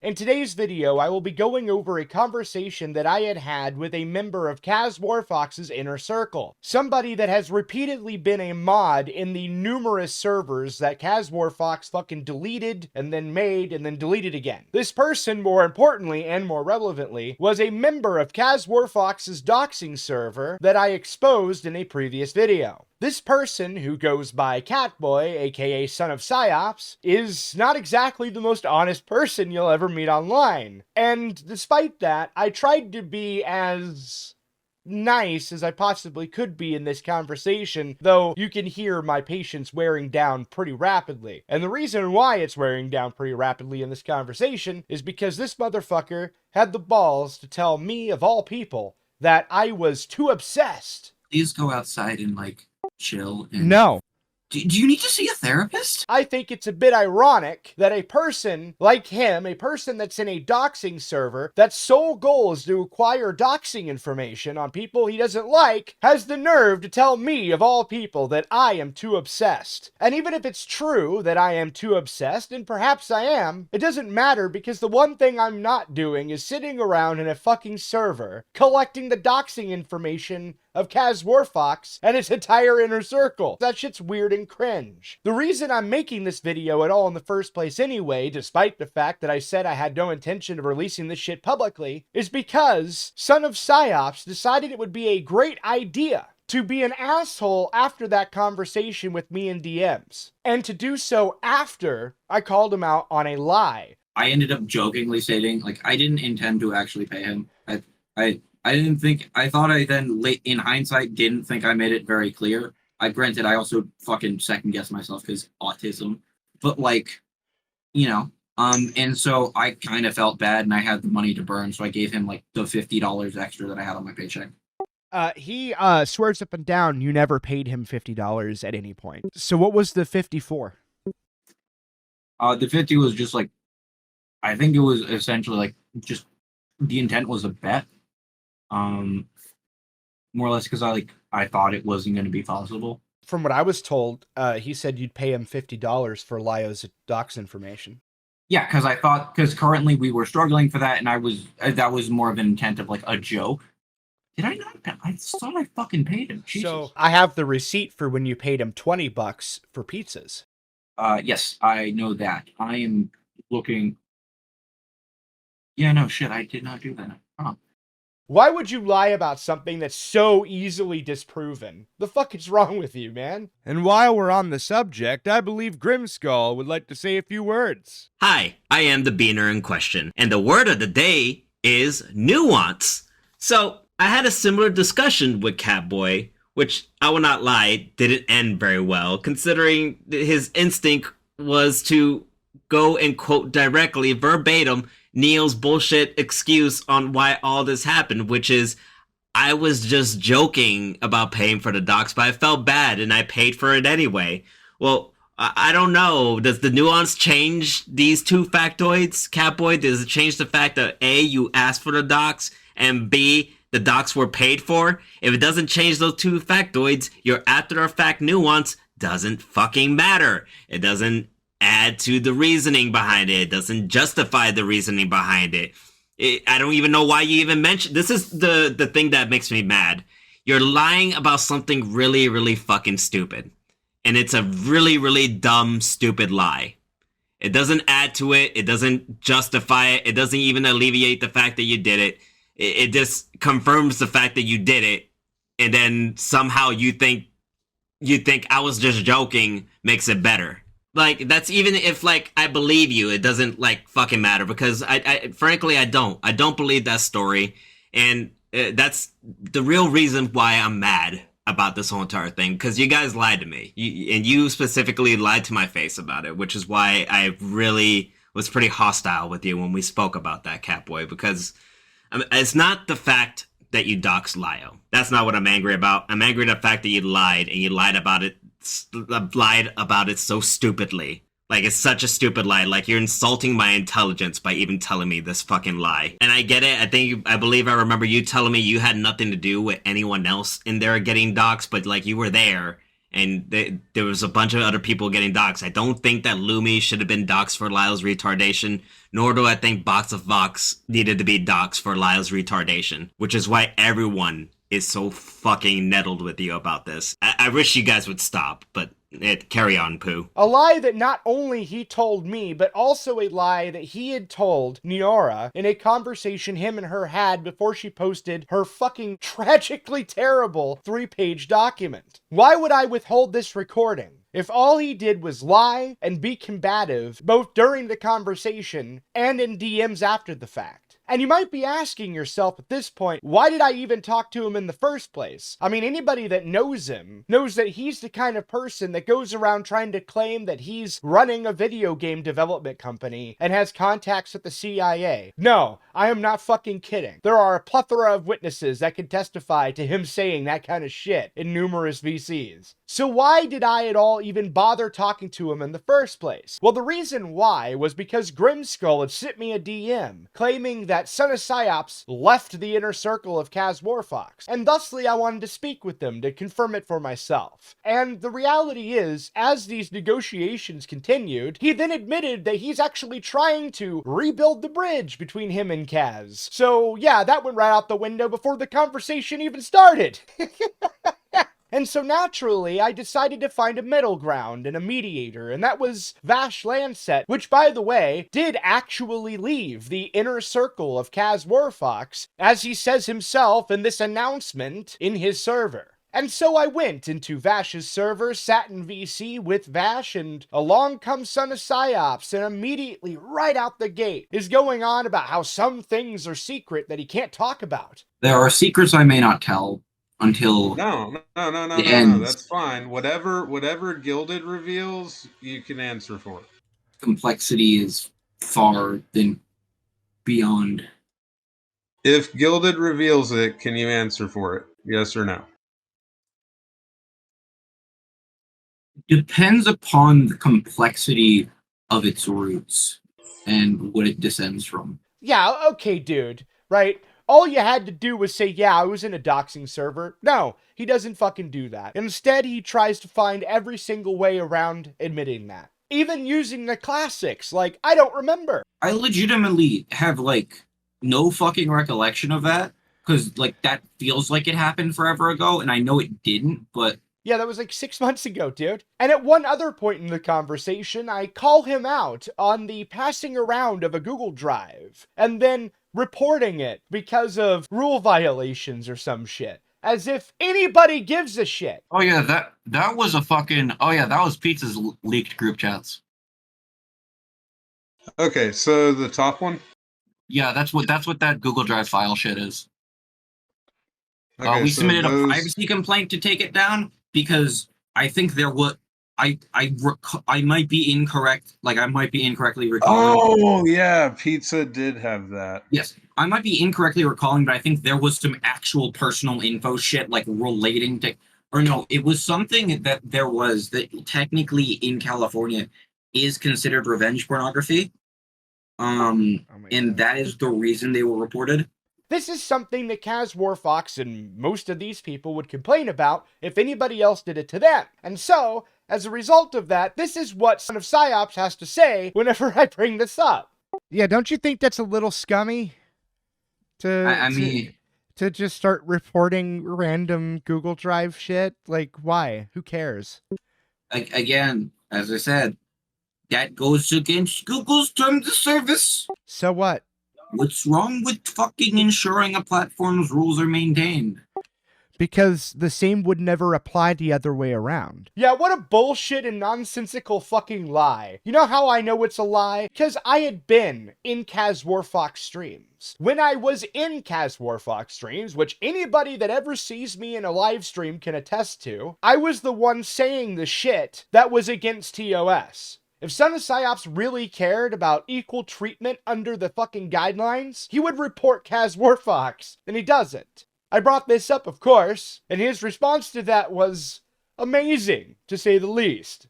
In today's video, I will be going over a conversation that I had with a member of Kaz Warfox's inner circle. Somebody that has repeatedly been a mod in the numerous servers that Kaz Warfox fucking deleted and then made and then deleted again. This person, more importantly and more relevantly, was a member of Kaz Warfox's doxing server that I exposed in a previous video. This person, who goes by Catboy, aka Son of Psyops, is not exactly the most honest person you'll ever meet online. And despite that, I tried to be as nice as I possibly could be in this conversation, though you can hear my patience wearing down pretty rapidly. And the reason why it's wearing down pretty rapidly in this conversation is because this motherfucker had the balls to tell me, of all people, that I was too obsessed. Please go outside and, chill. And... No. Do you need to see a therapist? I think it's a bit ironic that a person like him, a person that's in a doxing server, that sole goal is to acquire doxing information on people he doesn't like, has the nerve to tell me, of all people, that I am too obsessed. And even if it's true that I am too obsessed, and perhaps I am, it doesn't matter because the one thing I'm not doing is sitting around in a fucking server collecting the doxing information of Kaz Warfox and his entire inner circle. That shit's weird and cringe. The reason I'm making this video at all in the first place anyway, despite the fact that I said I had no intention of releasing this shit publicly, is because Son of Psyops decided it would be a great idea to be an asshole after that conversation with me in DMs. And to do so after I called him out on a lie. I ended up jokingly stating, I didn't intend to actually pay him. I thought I then, late in hindsight, didn't think I made it very clear. Granted, I also fucking second-guessed myself because autism. But, and so I kind of felt bad and I had the money to burn, so I gave him, the $50 extra that I had on my paycheck. He swears up and down you never paid him $50 at any point. So what was the 50 for? The 50 was just, I think it was essentially, just the intent was a bet. More or less because I thought it wasn't going to be possible. From what I was told, he said you'd pay him $50 for Lyo's dox information. Yeah, because currently we were struggling for that, and that was more of an intent of a joke. Did I not? I thought I fucking paid him. Jesus. So I have the receipt for when you paid him $20 for pizzas. Yes, I know that. I am looking. Yeah, no shit, I did not do that. Huh. Why would you lie about something that's so easily disproven? The fuck is wrong with you, man? And while we're on the subject, I believe Grimskull would like to say a few words. Hi, I am the beaner in question, and the word of the day is nuance. So, I had a similar discussion with Catboy, which, I will not lie, didn't end very well, considering his instinct was to go and quote directly, verbatim, Neil's bullshit excuse on why all this happened, which is, I was just joking about paying for the docs, but I felt bad and I paid for it anyway. Well, I don't know. Does the nuance change these two factoids, Catboy? Does it change the fact that A, you asked for the docs, and B, the docs were paid for? If it doesn't change those two factoids, your after-the-fact nuance doesn't fucking matter. It doesn't add to the reasoning behind it. It doesn't justify the reasoning behind it. I don't even know why you even mentioned. This is the thing that makes me mad. You're lying about something really, really fucking stupid. And it's a really, really dumb, stupid lie. It doesn't add to it. It doesn't justify it. It doesn't even alleviate the fact that you did it. It just confirms the fact that you did it. And then somehow you think I was just joking makes it better. That's even if, I believe you, it doesn't, fucking matter, because frankly, I don't believe that story, and that's the real reason why I'm mad about this whole entire thing, because you guys lied to me, and you specifically lied to my face about it, which is why I really was pretty hostile with you when we spoke about that, Catboy, because it's not the fact that you doxed Lyo. That's not what I'm angry about. I'm angry at the fact that you lied, and you lied about it so stupidly. It's such a stupid lie. You're insulting my intelligence by even telling me this fucking lie. And I get it. I believe I remember you telling me you had nothing to do with anyone else in there getting doxxed, but you were there and there was a bunch of other people getting doxxed. I don't think that Lumi should have been doxxed for Lyle's retardation, nor do I think Box of Vox needed to be doxxed for Lyle's retardation, which is why everyone is so fucking nettled with you about this. I wish you guys would stop, but carry on, Pooh. A lie that not only he told me, but also a lie that he had told Niora in a conversation him and her had before she posted her fucking tragically terrible 3-page document. Why would I withhold this recording if all he did was lie and be combative both during the conversation and in DMs after the fact? And you might be asking yourself at this point, why did I even talk to him in the first place? I mean, anybody that knows him knows that he's the kind of person that goes around trying to claim that he's running a video game development company and has contacts at the CIA. No, I am not fucking kidding. There are a plethora of witnesses that can testify to him saying that kind of shit in numerous VCs. So why did I at all even bother talking to him in the first place? Well, the reason why was because Grimskull had sent me a DM claiming that Son of Psyops left the inner circle of Kaz Warfox, and thusly I wanted to speak with them to confirm it for myself. And the reality is, as these negotiations continued, he then admitted that he's actually trying to rebuild the bridge between him and Kaz. So yeah, that went right out the window before the conversation even started. And so naturally, I decided to find a middle ground and a mediator, and that was Vash Lancet, which, by the way, did actually leave the inner circle of Kaz Warfox, as he says himself in this announcement in his server. And so I went into Vash's server, sat in VC with Vash, and along comes Son of Psyops, and immediately, right out the gate, is going on about how some things are secret that he can't talk about. There are secrets I may not tell until No, the end. that's fine. Whatever Gilded reveals, you can answer for it. Complexity is far than beyond. If Gilded reveals it, can you answer for it? Yes or no? Depends upon the complexity of its roots and what it descends from. Yeah, okay, dude, right? All you had to do was say, yeah, I was in a doxing server. No, he doesn't fucking do that. Instead, he tries to find every single way around admitting that. Even using the classics, like, I don't remember. I legitimately have, no fucking recollection of that, because, that feels like it happened forever ago, and I know it didn't, but... Yeah, that was 6 months ago, dude. And at one other point in the conversation, I call him out on the passing around of a Google Drive, and then reporting it because of rule violations or some shit. As if anybody gives a shit. Oh yeah, that was a fucking... Oh yeah, that was Pizza's leaked group chats. Okay, so the top one? Yeah, that's what that Google Drive file shit is. Okay, We so submitted a privacy complaint to take it down because I think there was... I might be incorrect. I might be incorrectly recalling. Oh yeah, Pizza did have that. Yes, I might be incorrectly recalling, but I think there was some actual personal info shit relating to, or no, it was something that there was that technically in California is considered revenge pornography. And that is the reason they were reported. This is something that Kaz Warfox and most of these people would complain about if anybody else did it to them. And so, as a result of that, this is what Son of Psyops has to say whenever I bring this up. Yeah, don't you think that's a little scummy? To just start reporting random Google Drive shit? Why? Who cares? Again, as I said, that goes against Google's terms of service. So what? What's wrong with fucking ensuring a platform's rules are maintained? Because the same would never apply the other way around. Yeah, what a bullshit and nonsensical fucking lie. You know how I know it's a lie? Because I had been in Kaz Warfox streams. When I was in Kaz Warfox streams, which anybody that ever sees me in a live stream can attest to, I was the one saying the shit that was against TOS. If Son of Psyops really cared about equal treatment under the fucking guidelines, he would report Kaz Warfox, and he doesn't. I brought this up, of course, and his response to that was amazing, to say the least.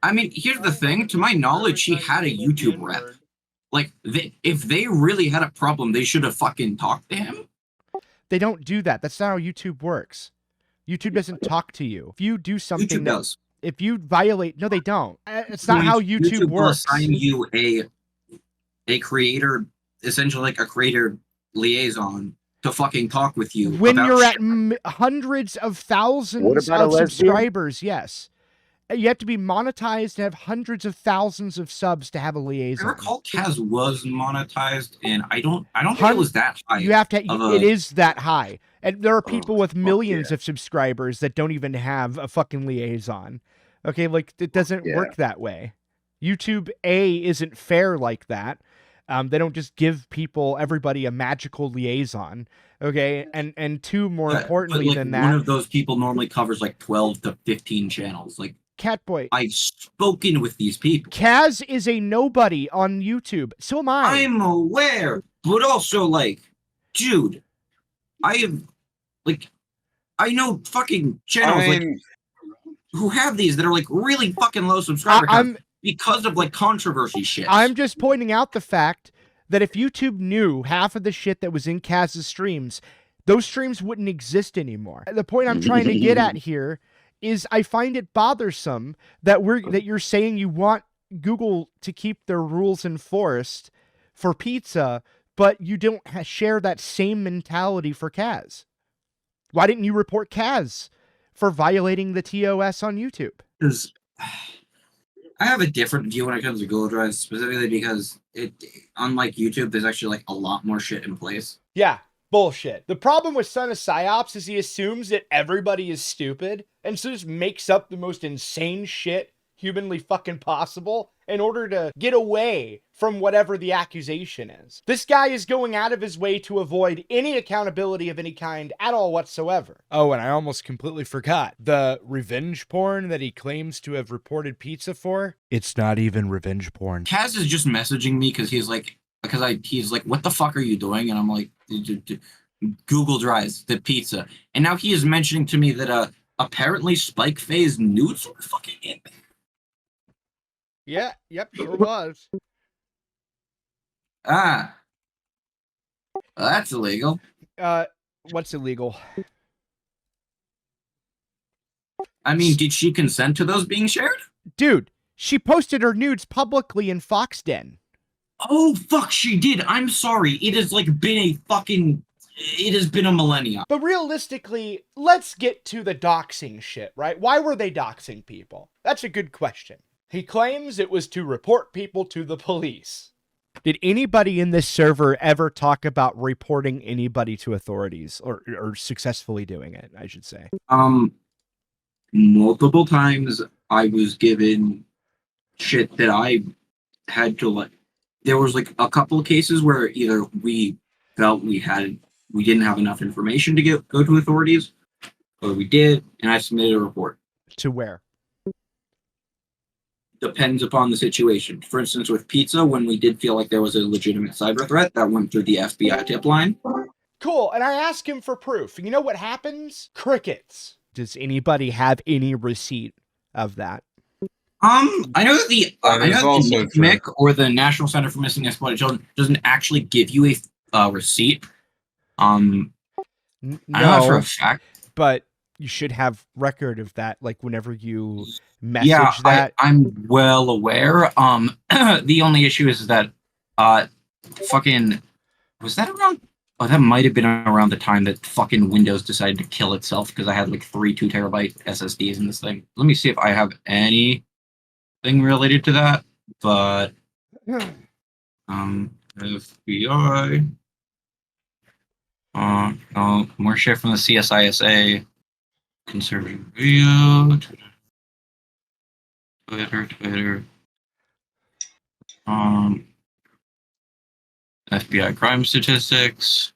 I mean, here's the thing. To my knowledge, he had a YouTube rep. If they really had a problem, they should have fucking talked to him. They don't do that. That's not how YouTube works. YouTube doesn't talk to you. If you do something YouTube does. if you violate, no, they don't. It's not how YouTube will works. assign you a creator, essentially like a creator liaison, to fucking talk with you When about you're shit. at hundreds of thousands What about a of lesbian? subscribers, yes. You have to be monetized to have hundreds of thousands of subs to have a I liaison. recall Kaz was monetized, and I don't think it was that high. You have to. of It a- is that high, and there are people with fuck millions yeah. of subscribers that don't even have a fucking liaison. Okay, like it doesn't Yeah. work that way. YouTube isn't fair like that. They don't just give everybody a magical liaison. Okay, and two, more Yeah, importantly but, like, than one that, of those people normally covers like 12 to 15 channels. Like, Catboy. I've spoken with these people. Kaz is a nobody on YouTube. So am I. I'm aware, but also, like, dude, I know fucking channels like who have these that are like really fucking low subscriber counts because of like controversy shit. I'm just pointing out the fact that if YouTube knew half of the shit that was in Kaz's streams, those streams wouldn't exist anymore. The point I'm trying to get at here is I find it bothersome that you're saying you want Google to keep their rules enforced for pizza, but you don't share that same mentality for Kaz. Why didn't you report Kaz for violating the TOS on YouTube? Because I have a different view when it comes to Google Drive, specifically because unlike YouTube, there's actually like a lot more shit in place. Yeah, bullshit. The problem with Son of Psyops is he assumes that everybody is stupid, and so just makes up the most insane shit humanly fucking possible in order to get away from whatever the accusation is. This guy is going out of his way to avoid any accountability of any kind at all whatsoever. Oh, and I almost completely forgot. The revenge porn that he claims to have reported pizza for, it's not even revenge porn. Kaz is just messaging me because he's like, what the fuck are you doing? And I'm like, Google Drives the pizza. And now he is mentioning to me that apparently Spike Faye's nudes were fucking in there. Yeah, yep, sure was. Well, that's illegal. What's illegal? I mean, did she consent to those being shared? Dude, she posted her nudes publicly in Foxden. Oh, fuck, she did. I'm sorry. It has, like, been a millennia. But realistically, let's get to the doxing shit, right? Why were they doxing people? That's a good question. He claims it was to report people to the police. Did anybody in this server ever talk about reporting anybody to authorities or successfully doing it, I should say? Multiple times I was given shit that I had to, like, there was like a couple of cases where either we felt we didn't have enough information to go to authorities, or we did, and I submitted a report. To where? Depends upon the situation. For instance, with pizza, when we did feel like there was a legitimate cyber threat, that went through the FBI tip line. Cool, and I asked him for proof. You know what happens? Crickets. Does anybody have any receipt of that? I know that the also true. NCMEC, or the National Center for Missing and Exploited Children, doesn't actually give you a receipt. I don't know for a fact, but you should have record of that, like whenever you message that. I'm well aware. The only issue is that fucking, was that around? Oh, that might have been around the time that fucking Windows decided to kill itself, because I had like 3 2-terabyte SSDs in this thing. Let me see if I have anything related to that. But FBI. No, more shit from the CSISA. Conservative video. Twitter. FBI crime statistics.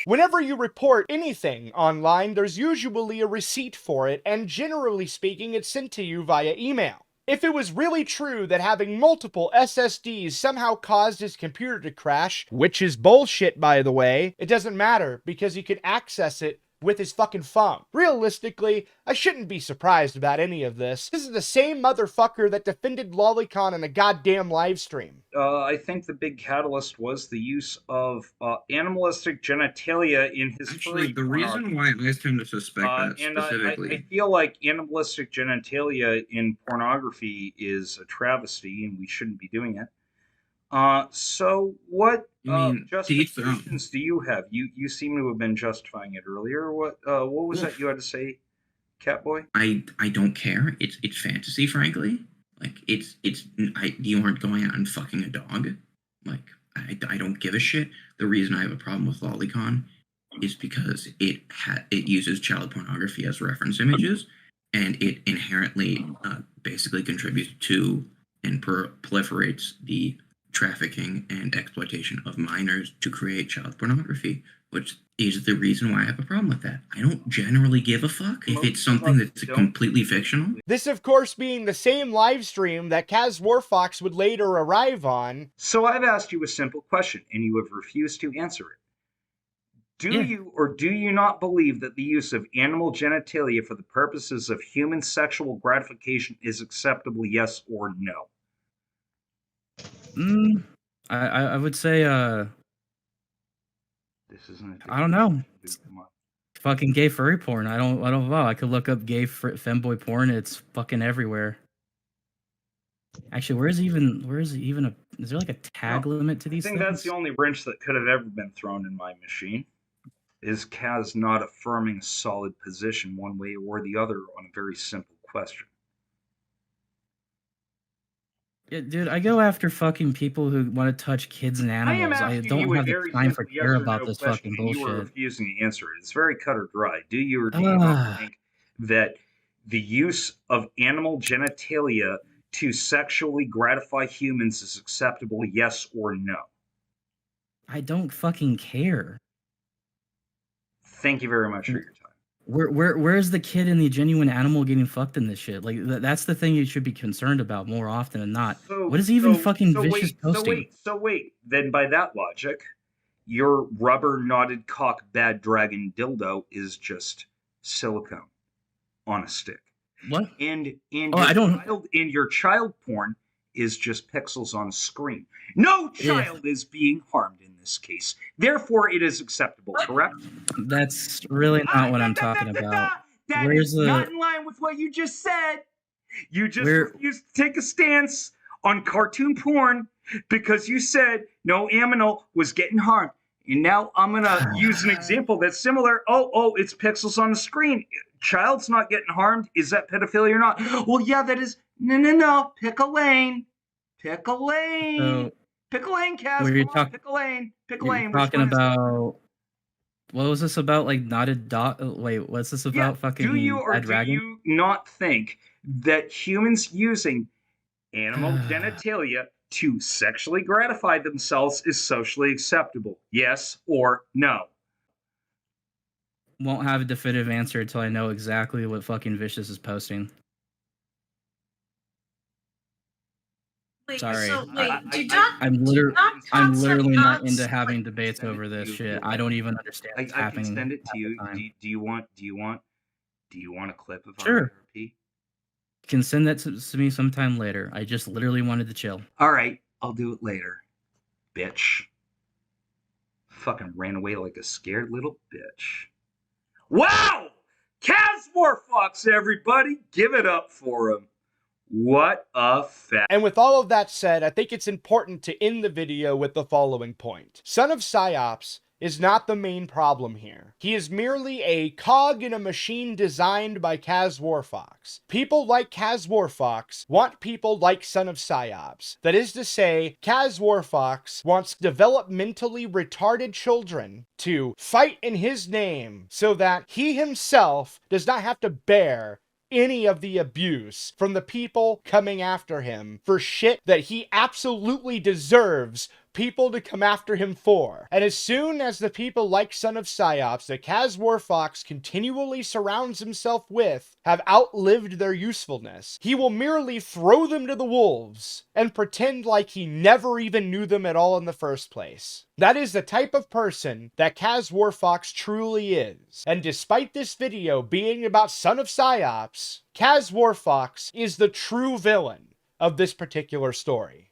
Whenever you report anything online, there's usually a receipt for it, and generally speaking, it's sent to you via email. If it was really true that having multiple SSDs somehow caused his computer to crash, which is bullshit by the way, it doesn't matter because you can access it with his fucking phone. Realistically, I shouldn't be surprised about any of this. This is the same motherfucker that defended Lolicon in a goddamn live stream. I think the big catalyst was the use of animalistic genitalia in his Actually, furry the reason why I tend to suspect that and specifically. I feel like animalistic genitalia in pornography is a travesty, and we shouldn't be doing it. So what justifications do you have? You seem to have been justifying it earlier. What was that you had to say, Catboy? I don't care. It's fantasy, frankly. Like you aren't going out and fucking a dog. Like I don't give a shit. The reason I have a problem with Lolicon is because it uses child pornography as reference images, and it inherently basically contributes to and proliferates the trafficking and exploitation of minors to create child pornography, which is the reason why I have a problem with that. I don't generally give a fuck if it's something that's completely fictional. This, of course, being the same live stream that Kaz Warfox would later arrive on. So I've asked you a simple question, and you have refused to answer it. Do you or do you not believe that the use of animal genitalia for the purposes of human sexual gratification is acceptable, yes or no? I would say This isn't I don't know. Fucking gay furry porn. I don't know. I could look up gay femboy porn. It's fucking everywhere. Actually, is there like a tag limit to these things? I think that's the only wrench that could have ever been thrown in my machine. Is Kaz not affirming a solid position one way or the other on a very simple question? Yeah, dude, I go after fucking people who want to touch kids and animals. I don't have the time for care about this fucking bullshit. You are refusing to answer it. It's very cut or dry. Do you or do you not think that the use of animal genitalia to sexually gratify humans is acceptable, yes or no? I don't fucking care. Thank you very much for your time. Where's the kid and the genuine animal getting fucked in this shit? Like that's the thing you should be concerned about more often than not. What is even fucking vicious posting? So wait. Then by that logic, your rubber knotted cock bad dragon dildo is just silicone on a stick. What? And your child porn is just pixels on a screen. No child is being harmed in this case. Therefore, it is acceptable, correct? That's really not what I'm talking about. That is not in line with what you just said. You just refused to take a stance on cartoon porn because you said no animal was getting harmed. And now I'm going to use an example that's similar. Oh, it's pixels on the screen. Child's not getting harmed. Is that pedophilia or not? Well, yeah, that is. No. Pick a lane. Pick a lane. Pick a lane, Kaz. Pick a lane. Pick a lane. Talking about. What was this about? Like knotted dot. Wait, what's this about? Fucking. Do you or do you not think that humans using animal genitalia to sexually gratify themselves is socially acceptable? Yes or no? Won't have a definitive answer until I know exactly what fucking Vicious is posting. Sorry. So, I'm literally not into having debates over this shit. I don't even understand what's happening. I can send it to you. Do you want a clip of our therapy? You can send that to me sometime later. I just literally wanted to chill. All right, I'll do it later, bitch. Fucking ran away like a scared little bitch. Wow! Kaz Warfox, everybody! Give it up for him. What a fact. And with all of that said, I think it's important to end the video with the following point. Son of Psyops is not the main problem here. He is merely a cog in a machine designed by Kaz Warfox. People like Kaz Warfox want people like Son of Psyops. That is to say, Kaz Warfox wants developmentally retarded children to fight in his name so that he himself does not have to bear any of the abuse from the people coming after him for shit that he absolutely deserves people to come after him for. And as soon as the people like Son of Psyops that Caswar Fox continually surrounds himself with have outlived their usefulness, he will merely throw them to the wolves and pretend like he never even knew them at all in the first place. That is the type of person that Caswar Fox truly is. And despite this video being about Son of Psyops, Caswar Fox is the true villain of this particular story.